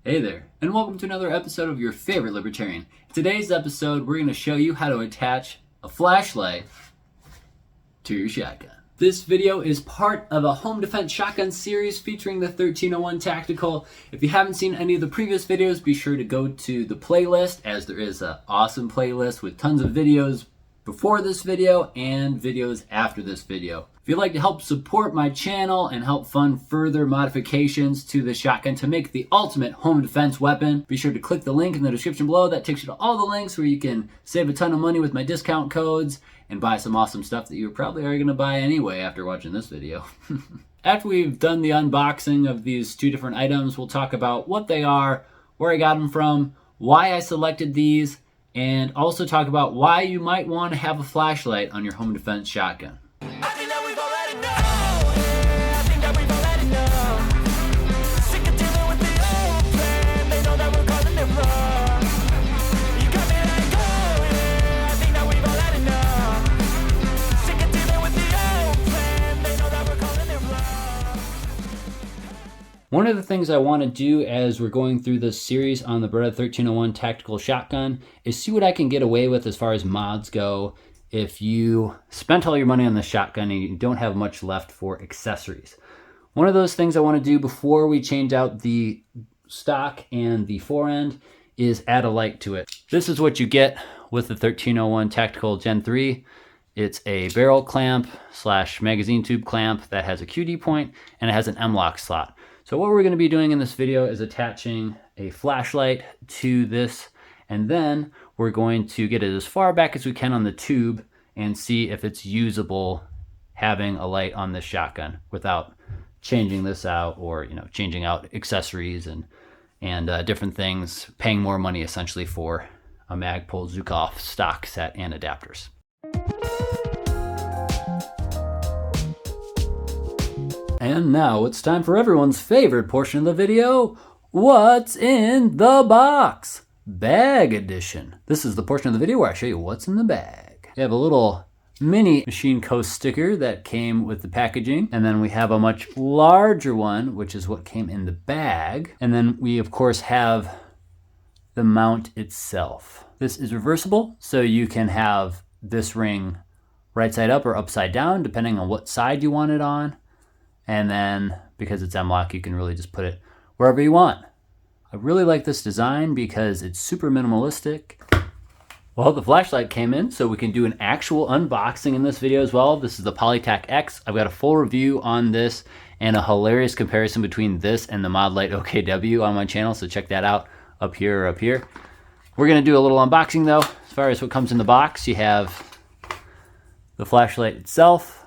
Hey there, and welcome to another episode of your favorite libertarian. In today's episode, we're going to show you how to attach a flashlight to your shotgun. This video is part of a home defense shotgun series featuring the 1301 Tactical. If you haven't seen any of the previous videos, be sure to go to the playlist, as there is an awesome playlist with tons of videos before this video and videos after this video. If you'd like to help support my channel and help fund further modifications to the shotgun to make the ultimate home defense weapon, be sure to click the link in the description below. That takes you to all the links where you can save a ton of money with my discount codes and buy some awesome stuff that you probably are going to buy anyway after watching this video. After we've done the unboxing of these two different items, we'll talk about what they are, where I got them from, why I selected these, and also talk about why you might want to have a flashlight on your home defense shotgun. One of the things I want to do as we're going through this series on the Beretta 1301 Tactical Shotgun is see what I can get away with as far as mods go if you spent all your money on the shotgun and you don't have much left for accessories. One of those things I want to do before we change out the stock and the forend is add a light to it. This is what you get with the 1301 Tactical Gen 3. It's a barrel clamp / magazine tube clamp that has a QD point and it has an M-LOK slot. So what we're going to be doing in this video is attaching a flashlight to this, and then we're going to get it as far back as we can on the tube and see if it's usable having a light on this shotgun without changing this out or changing out accessories and different things, paying more money essentially for a Magpul Zukov stock set and adapters. And now it's time for everyone's favorite portion of the video, what's in the box? Bag edition. This is the portion of the video where I show you what's in the bag. We have a little mini Machine Co sticker that came with the packaging, and then we have a much larger one, which is what came in the bag. And then we of course have the mount itself. This is reversible, so you can have this ring right side up or upside down, depending on what side you want it on. And then, because it's M-LOK, you can really just put it wherever you want. I really like this design because it's super minimalistic. Well, the flashlight came in, so we can do an actual unboxing in this video as well. This is the Polytac X. I've got a full review on this and a hilarious comparison between this and the Mod Light OKW on my channel, so check that out up here or up here. We're gonna do a little unboxing though. As far as what comes in the box, you have the flashlight itself,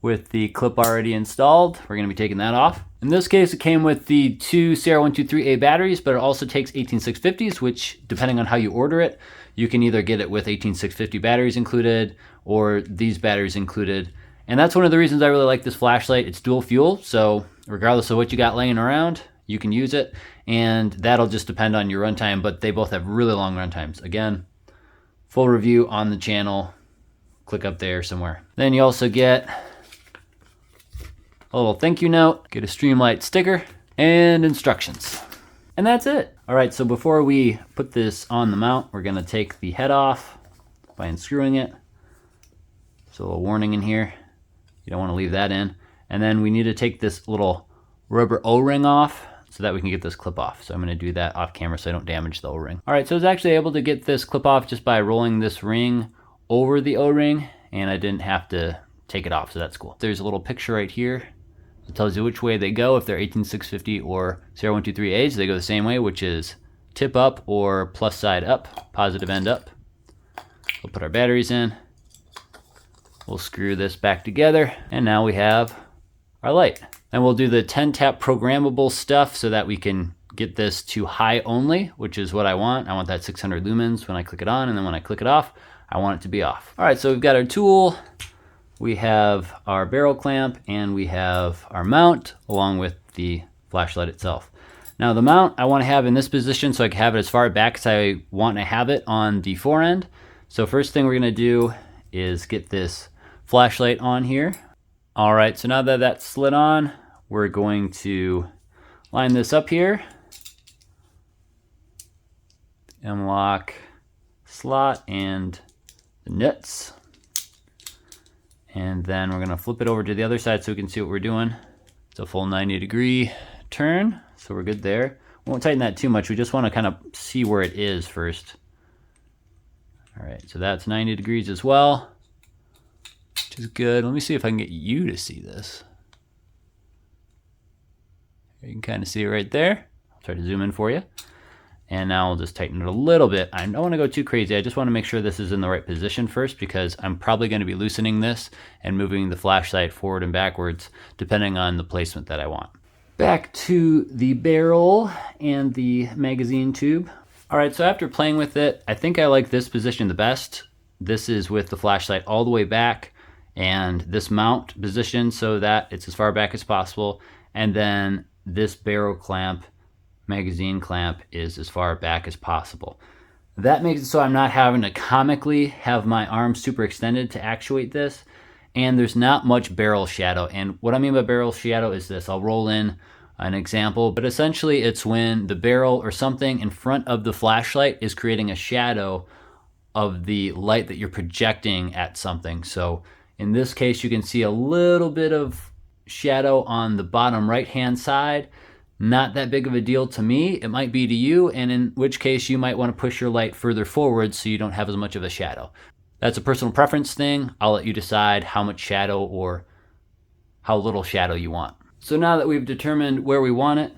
with the clip already installed. We're going to be taking that off. In this case, it came with the two CR123A batteries, but it also takes 18650s, which depending on how you order it, you can either get it with 18650 batteries included or these batteries included. And that's one of the reasons I really like this flashlight. It's dual fuel, so regardless of what you got laying around, you can use it, and that'll just depend on your runtime, but they both have really long runtimes. Again, full review on the channel. Click up there somewhere. Then you also get a little thank you note, get a Streamlight sticker, and instructions. And that's it. All right, so before we put this on the mount, we're gonna take the head off by unscrewing it. So a little warning in here. You don't wanna leave that in. And then we need to take this little rubber O-ring off so that we can get this clip off. So I'm gonna do that off camera so I don't damage the O-ring. All right, so I was actually able to get this clip off just by rolling this ring over the O-ring, and I didn't have to take it off, so that's cool. There's a little picture right here. It tells you which way they go. If they're 18650 or CR123As, they go the same way, which is tip up or plus side up, positive end up. We'll put our batteries in. We'll screw this back together, and now we have our light. And we'll do the 10 tap programmable stuff so that we can get this to high only, which is what I want. I want that 600 lumens when I click it on, and then when I click it off, I want it to be off. All right, so we've got our tool. We have our barrel clamp and we have our mount along with the flashlight itself. Now the mount I want to have in this position so I can have it as far back as I want to have it on the forend. So first thing we're going to do is get this flashlight on here. All right, so now that that's slid on, we're going to line this up here M-lock slot and the nuts. And then we're gonna flip it over to the other side so we can see what we're doing. It's a full 90-degree turn, so we're good there. We won't tighten that too much. We just wanna kind of see where it is first. All right, so that's 90 degrees as well, which is good. Let me see if I can get you to see this. You can kind of see it right there. I'll try to zoom in for you. And now I'll just tighten it a little bit. I don't want to go too crazy. I just want to make sure this is in the right position first, because I'm probably going to be loosening this and moving the flashlight forward and backwards depending on the placement that I want. Back to the barrel and the magazine tube. All right, so after playing with it, I think I like this position the best. This is with the flashlight all the way back and this mount position so that it's as far back as possible. And then this barrel clamp, magazine clamp, is as far back as possible. That makes it so I'm not having to comically have my arm super extended to actuate this, and there's not much barrel shadow. And what I mean by barrel shadow is this. I'll roll in an example, but essentially it's when the barrel or something in front of the flashlight is creating a shadow of the light that you're projecting at something. So in this case, you can see a little bit of shadow on the bottom right hand side. Not that big of a deal to me. It might be to you, and in which case you might want to push your light further forward so you don't have as much of a shadow. That's a personal preference thing. I'll let you decide how much shadow or how little shadow you want. So now that we've determined where we want it,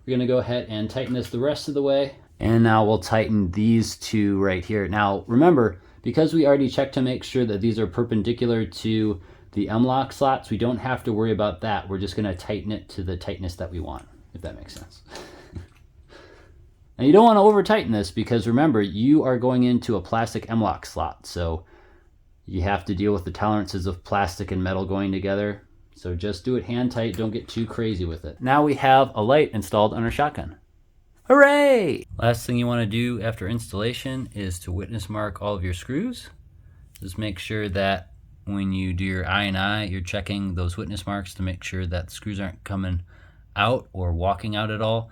we're gonna go ahead and tighten this the rest of the way. And now we'll tighten these two right here. Now remember, because we already checked to make sure that these are perpendicular to the M-lock slots, we don't have to worry about that. We're just gonna tighten it to the tightness that we want, if that makes sense. Now you don't want to over tighten this, because remember, you are going into a plastic M-lock slot, so you have to deal with the tolerances of plastic and metal going together. So just do it hand tight, don't get too crazy with it. Now we have a light installed on our shotgun. Hooray! Last thing you want to do after installation is to witness mark all of your screws. Just make sure that when you do your I&I, you're checking those witness marks to make sure that the screws aren't coming out or walking out at all.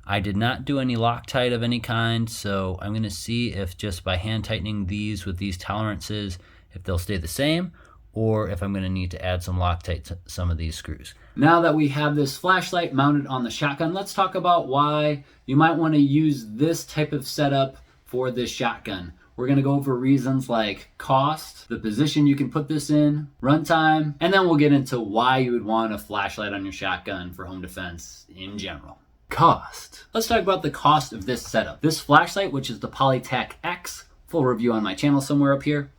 I did not do any Loctite of any kind, so I'm going to see if just by hand tightening these with these tolerances, if they'll stay the same, or if I'm going to need to add some Loctite to some of these screws. Now that we have this flashlight mounted on the shotgun, let's talk about why you might want to use this type of setup for this shotgun. We're going to go over reasons like cost, the position you can put this in, runtime, and then we'll get into why you would want a flashlight on your shotgun for home defense in general. Cost. Let's talk about the cost of this setup. This flashlight, which is the Polytac X, full review on my channel somewhere up here,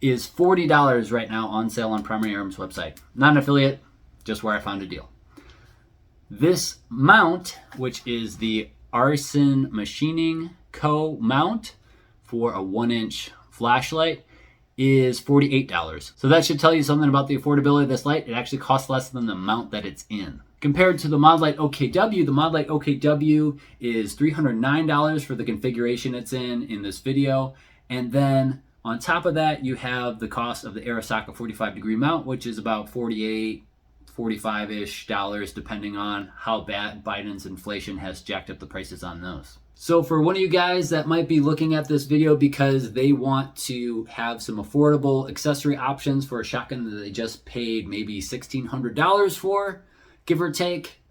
is $40 right now on sale on Primary Arms website. Not an affiliate, just where I found a deal. This mount, which is the Arson Machining Co. mount for a 1-inch flashlight, is $48. So that should tell you something about the affordability of this light. It actually costs less than the mount that it's in. Compared to the Modlite OKW, the Modlite OKW is $309 for the configuration it's in this video. And then on top of that, you have the cost of the Arisaka 45-degree mount, which is about $48, $45-ish dollars, depending on how bad Biden's inflation has jacked up the prices on those. So for one of you guys that might be looking at this video because they want to have some affordable accessory options for a shotgun that they just paid maybe $1,600 for, give or take,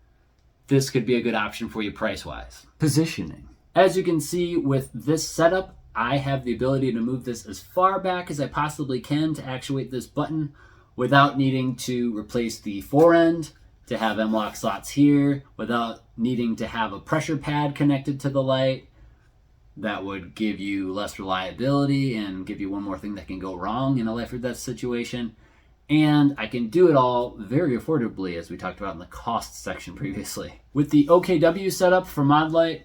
this could be a good option for you price-wise. Positioning. As you can see with this setup, I have the ability to move this as far back as I possibly can to actuate this button without needing to replace the forend, to have M-lock slots here, without needing to have a pressure pad connected to the light. That would give you less reliability and give you one more thing that can go wrong in a life or death situation. And I can do it all very affordably, as we talked about in the cost section previously. With the OKW setup for Modlite,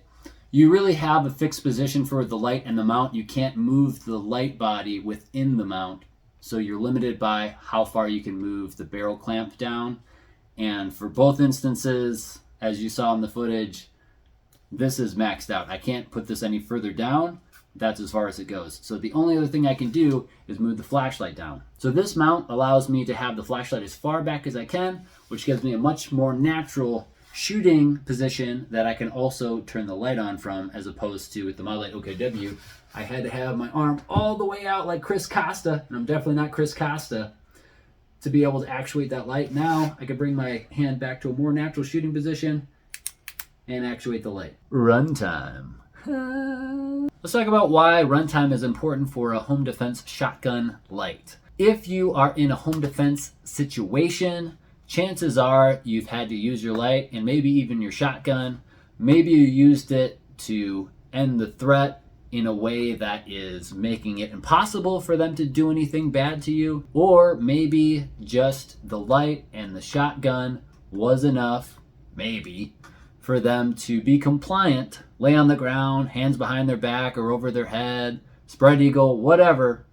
you really have a fixed position for the light and the mount. You can't move the light body within the mount, so you're limited by how far you can move the barrel clamp down. And for both instances, as you saw in the footage, this is maxed out. I can't put this any further down. That's as far as it goes. So the only other thing I can do is move the flashlight down. So this mount allows me to have the flashlight as far back as I can, which gives me a much more natural shooting position that I can also turn the light on from, as opposed to with the Mod Light OKW, I had to have my arm all the way out like Chris Costa, and I'm definitely not Chris Costa, to be able to actuate that light. Now I can bring my hand back to a more natural shooting position and actuate the light. Runtime. Let's talk about why runtime is important for a home defense shotgun light. If you are in a home defense situation, chances are you've had to use your light and maybe even your shotgun. Maybe you used it to end the threat in a way that is making it impossible for them to do anything bad to you. Or maybe just the light and the shotgun was enough, maybe, for them to be compliant, lay on the ground, hands behind their back or over their head, spread eagle, whatever.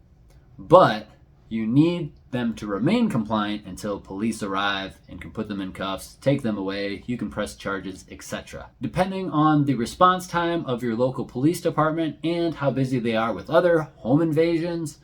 But you need them to remain compliant until police arrive and can put them in cuffs, take them away, you can press charges, etc. Depending on the response time of your local police department and how busy they are with other home invasions,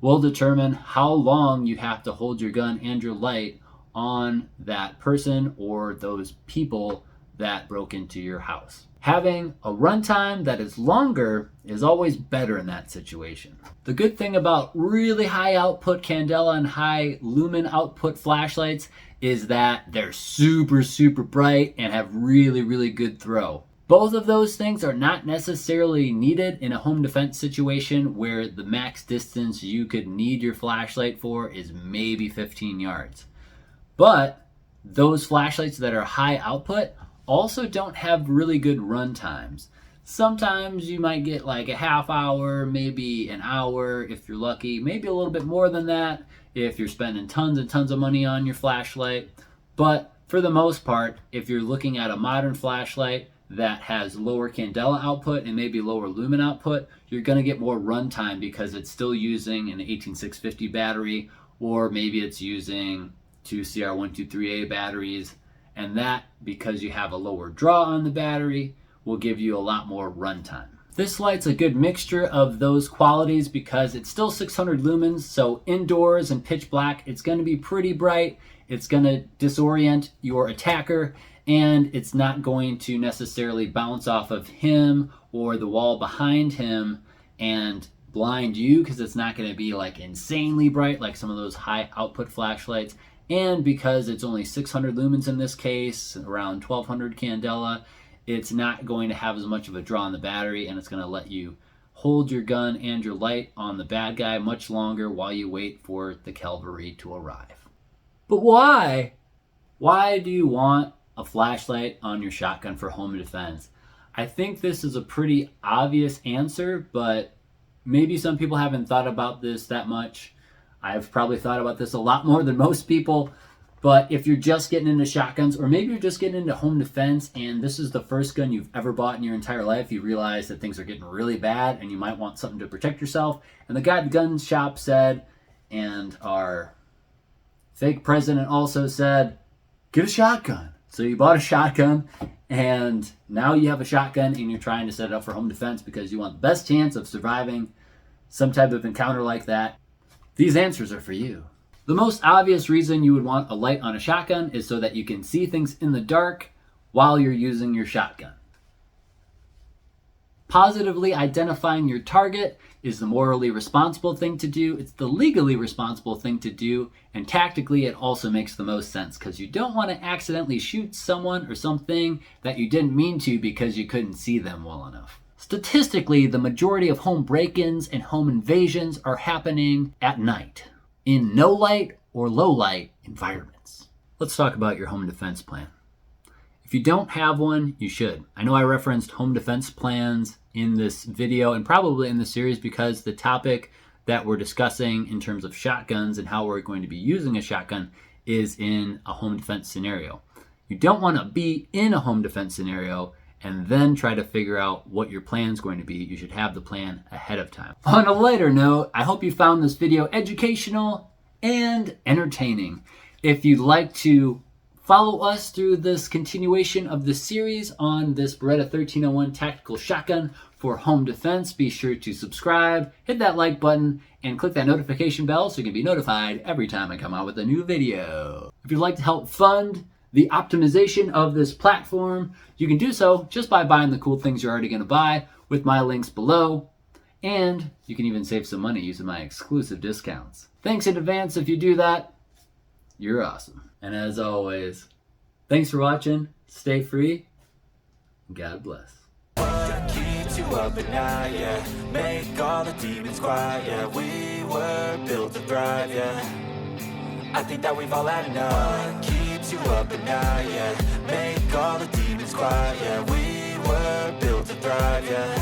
will determine how long you have to hold your gun and your light on that person or those people that broke into your house. Having a runtime that is longer is always better in that situation. The good thing about really high output candela and high lumen output flashlights is that they're super, super bright and have really, really good throw. Both of those things are not necessarily needed in a home defense situation where the max distance you could need your flashlight for is maybe 15 yards. But those flashlights that are high output also don't have really good run times. Sometimes you might get like a half hour, maybe an hour if you're lucky, maybe a little bit more than that if you're spending tons and tons of money on your flashlight. But for the most part, if you're looking at a modern flashlight that has lower candela output and maybe lower lumen output, you're going to get more run time because it's still using an 18650 battery, or maybe it's using two CR123A batteries. And that, because you have a lower draw on the battery, will give you a lot more runtime. This light's a good mixture of those qualities because it's still 600 lumens, so indoors and pitch black, it's going to be pretty bright, it's going to disorient your attacker, and it's not going to necessarily bounce off of him or the wall behind him and blind you, because it's not going to be like insanely bright like some of those high output flashlights. And because it's only 600 lumens in this case, around 1200 candela, it's not going to have as much of a draw on the battery, and it's going to let you hold your gun and your light on the bad guy much longer while you wait for the cavalry to arrive. But why? Why do you want a flashlight on your shotgun for home defense? I think this is a pretty obvious answer, but maybe some people haven't thought about this that much. I've probably thought about this a lot more than most people, but if you're just getting into shotguns, or maybe you're just getting into home defense and this is the first gun you've ever bought in your entire life, you realize that things are getting really bad and you might want something to protect yourself. And the guy at the gun shop said, and our fake president also said, get a shotgun. So you bought a shotgun, and now you have a shotgun and you're trying to set it up for home defense because you want the best chance of surviving some type of encounter like that. These answers are for you. The most obvious reason you would want a light on a shotgun is so that you can see things in the dark while you're using your shotgun. Positively identifying your target is the morally responsible thing to do. It's the legally responsible thing to do. And tactically, it also makes the most sense because you don't want to accidentally shoot someone or something that you didn't mean to because you couldn't see them well enough. Statistically, the majority of home break-ins and home invasions are happening at night in no light or low light environments. Let's talk about your home defense plan. If you don't have one, you should. I know I referenced home defense plans in this video and probably in the series because the topic that we're discussing in terms of shotguns and how we're going to be using a shotgun is in a home defense scenario. You don't want to be in a home defense scenario and then try to figure out what your plan is going to be. You should have the plan ahead of time. On a lighter note, I hope you found this video educational and entertaining. If you'd like to follow us through this continuation of the series on this Beretta 1301 tactical shotgun for home defense, be sure to subscribe, hit that like button, and click that notification bell so you can be notified every time I come out with a new video. If you'd like to help fund the optimization of this platform, you can do so just by buying the cool things you're already going to buy with my links below. And you can even save some money using my exclusive discounts. Thanks in advance if you do that. You're awesome. And as always, thanks for watching. Stay free. God bless. What keeps you up at night, yeah? Make all the demons quiet, yeah. We were built to thrive, yeah. I think that we've all had enough. What keeps you up at night, yeah? Make all the demons quiet, yeah. We were built to thrive, yeah.